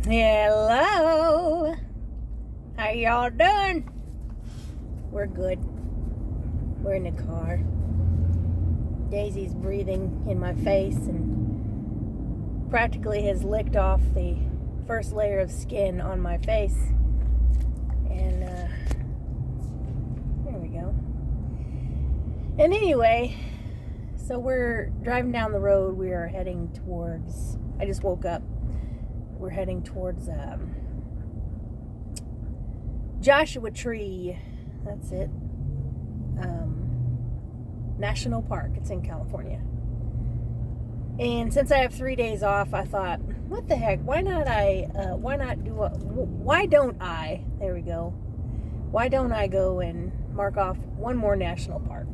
Hello. How y'all doing? We're good. We're in the car. Daisy's breathing in my face and practically has licked off the first layer of skin on my face. And there we go. And anyway, so we're driving down the road. We are heading towards, I just woke up. We're heading towards Joshua Tree. That's it. National Park. It's in California. And since I have 3 days off, I thought, what the heck? Why don't I? There we go. Why don't I go and mark off one more national park?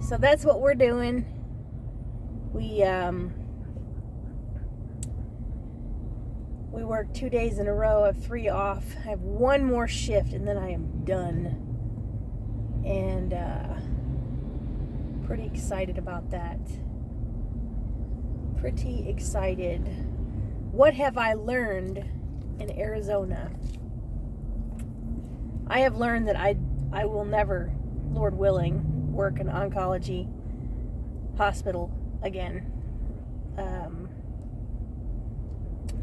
So that's what we're doing. We work 2 days in a row. I have 3 off. I have one more shift and then I am done. And pretty excited about that. Pretty excited. What have I learned in Arizona? I have learned that I will never, Lord willing, work in an oncology hospital again.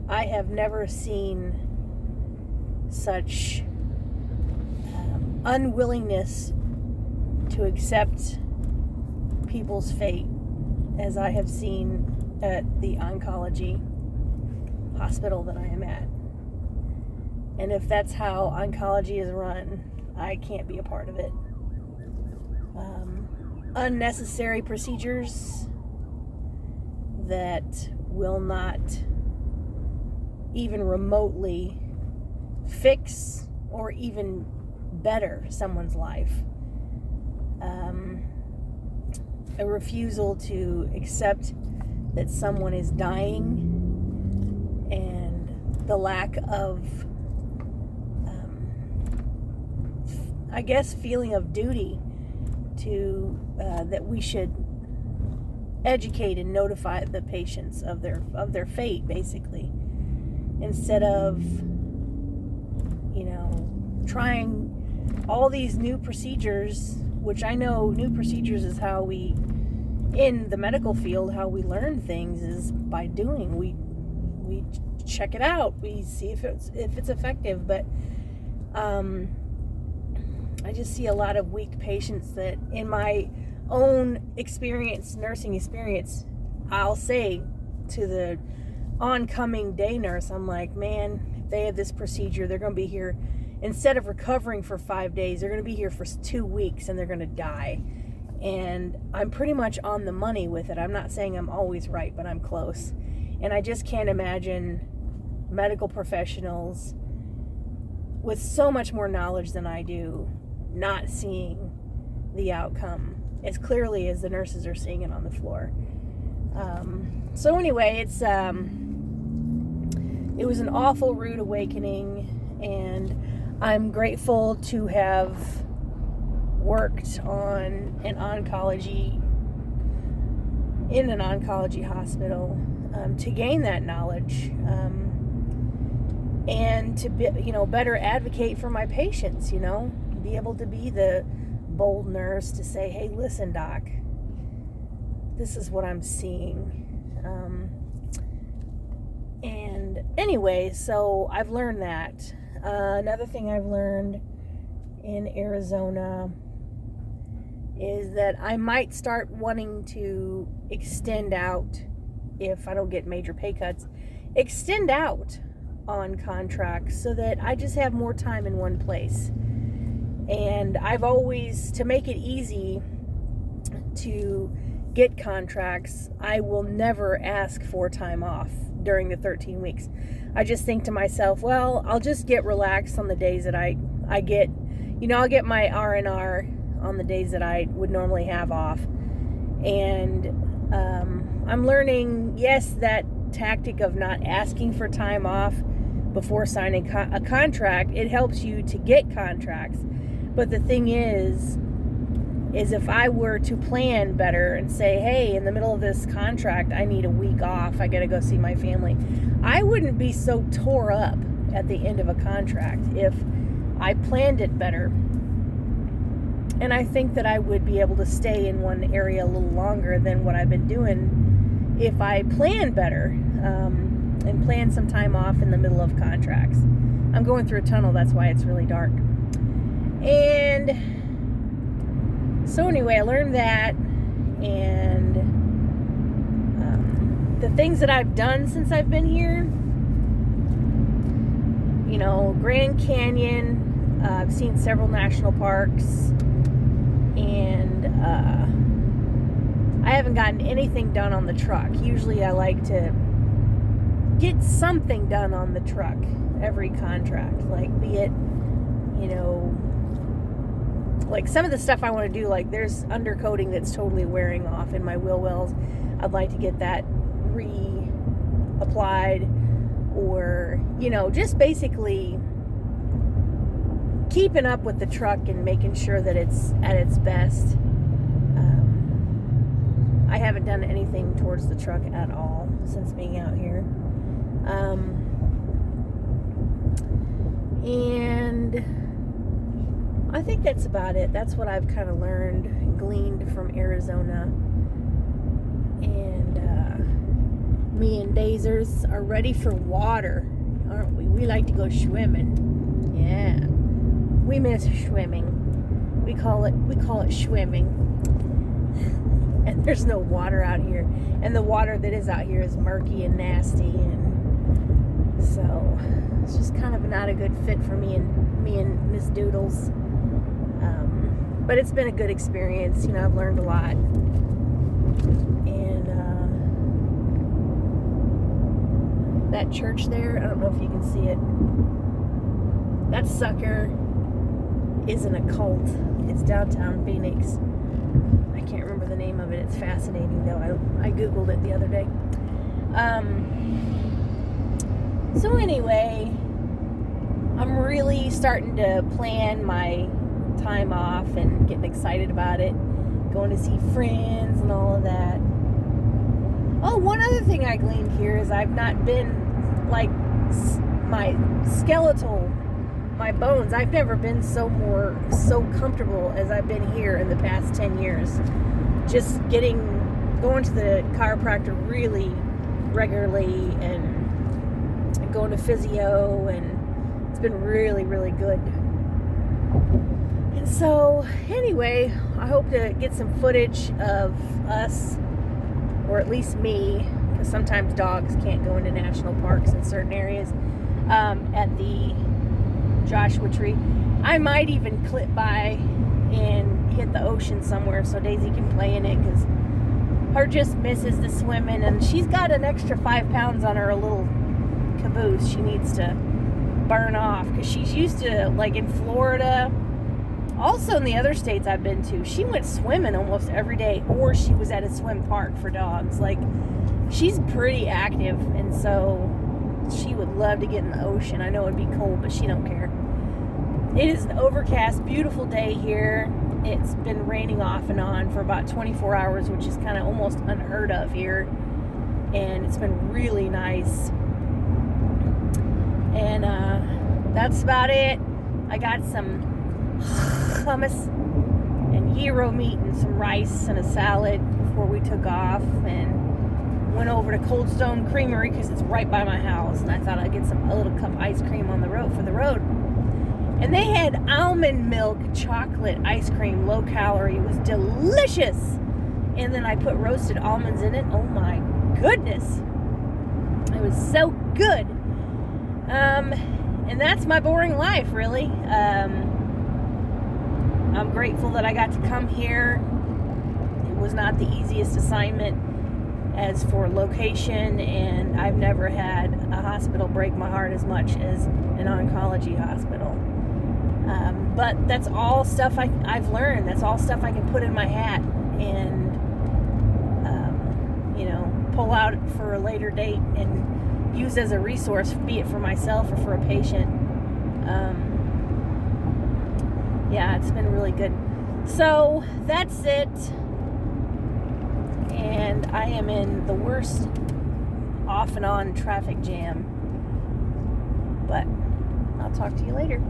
I have never seen such unwillingness to accept people's fate as I have seen at the oncology hospital that I am at. And if that's how oncology is run, I can't be a part of it. Unnecessary procedures that will not even remotely fix or even better someone's life. A refusal to accept that someone is dying, and the lack of, I guess, feeling of duty to that we should educate and notify the patients of their fate, basically, instead of trying all these new procedures, which I know new procedures is how we, in the medical field, how we learn things is by doing. We check it out, we see if it's effective, but I just see a lot of weak patients that, in my own experience, nursing experience, I'll say to the oncoming day nurse, I'm like, man, if they have this procedure, they're going to be here, instead of recovering for 5 days, they're going to be here for 2 weeks and they're going to die. And I'm pretty much on the money with it. I'm not saying I'm always right, but I'm close. And I just can't imagine medical professionals with so much more knowledge than I do not seeing the outcome as clearly as the nurses are seeing it on the floor. So anyway, it was an awful rude awakening, and I'm grateful to have worked in an oncology hospital to gain that knowledge, and to better advocate for my patients, be able to be the bold nurse to say, hey, listen, doc, this is what I'm seeing. And anyway, so I've learned that. Another thing I've learned in Arizona is that I might start wanting to extend out, if I don't get major pay cuts, extend out on contracts so that I just have more time in one place. And I've always, to make it easy to get contracts, I will never ask for time off during the 13 weeks. I just think to myself, well, I'll just get relaxed on the days that I get, I'll get my R&R on the days that I would normally have off. And I'm learning, yes, that tactic of not asking for time off before signing a contract, it helps you to get contracts. But the thing is, is if I were to plan better and say, hey, in the middle of this contract, I need a week off, I gotta go see my family, I wouldn't be so tore up at the end of a contract if I planned it better. And I think that I would be able to stay in one area a little longer than what I've been doing if I plan better, and plan some time off in the middle of contracts. I'm going through a tunnel, that's why it's really dark. And so anyway, I learned that, and the things that I've done since I've been here, you know, Grand Canyon, I've seen several national parks, and I haven't gotten anything done on the truck. Usually I like to get something done on the truck every contract, like be it, you know, like some of the stuff I want to do, like there's undercoating that's totally wearing off in my wheel wells. I'd like to get that reapplied, or, you know, just basically keeping up with the truck and making sure that it's at its best. I haven't done anything towards the truck at all since being out here. And I think that's about it. That's what I've kind of learned and gleaned from Arizona. And me and Dazers are ready for water, aren't we? We like to go swimming. Yeah. We miss swimming. We call it swimming. And there's no water out here. And the water that is out here is murky and nasty, and so it's just kind of not a good fit for me and Miss Doodles. But it's been a good experience. You know, I've learned a lot. And that church there, I don't know if you can see it. That sucker is an occult. It's downtown Phoenix. I can't remember the name of it. It's fascinating, though. I Googled it the other day. So anyway, I'm really starting to plan my time off and getting excited about it. Going to see friends and all of that. Oh, one other thing I gleaned here is I've not been, like, my skeletal, my bones, I've never been so comfortable as I've been here in the past 10 years. Just going to the chiropractor really regularly and going to physio, and it's been really, really good. And so, anyway, I hope to get some footage of us, or at least me, because sometimes dogs can't go into national parks in certain areas, at the Joshua Tree. I might even clip by and hit the ocean somewhere so Daisy can play in it, because her just misses the swimming, and she's got an extra 5 pounds on her little caboose she needs to burn off, because she's used to, like in Florida, also in the other states I've been to, she went swimming almost every day, or she was at a swim park for dogs. Like, she's pretty active, and so she would love to get in the ocean. I know it'd be cold, but she don't care. It is an overcast, beautiful day here. It's been raining off and on for about 24 hours, which is kind of almost unheard of here. And it's been really nice. And that's about it. I got some hummus and gyro meat and some rice and a salad before we took off, and went over to Cold Stone Creamery because it's right by my house, and I thought I'd get a little cup of ice cream on the road for the road. And they had almond milk chocolate ice cream, low calorie. It was delicious. And then I put roasted almonds in it. Oh my goodness, it was so good. And that's my boring life, really. I'm grateful that I got to come here. It was not the easiest assignment as for location, and I've never had a hospital break my heart as much as an oncology hospital. But that's all stuff I've learned. That's all stuff I can put in my hat and, pull out for a later date and use as a resource, be it for myself or for a patient. Yeah, it's been really good. So that's it. And I am in the worst off and on traffic jam. But I'll talk to you later.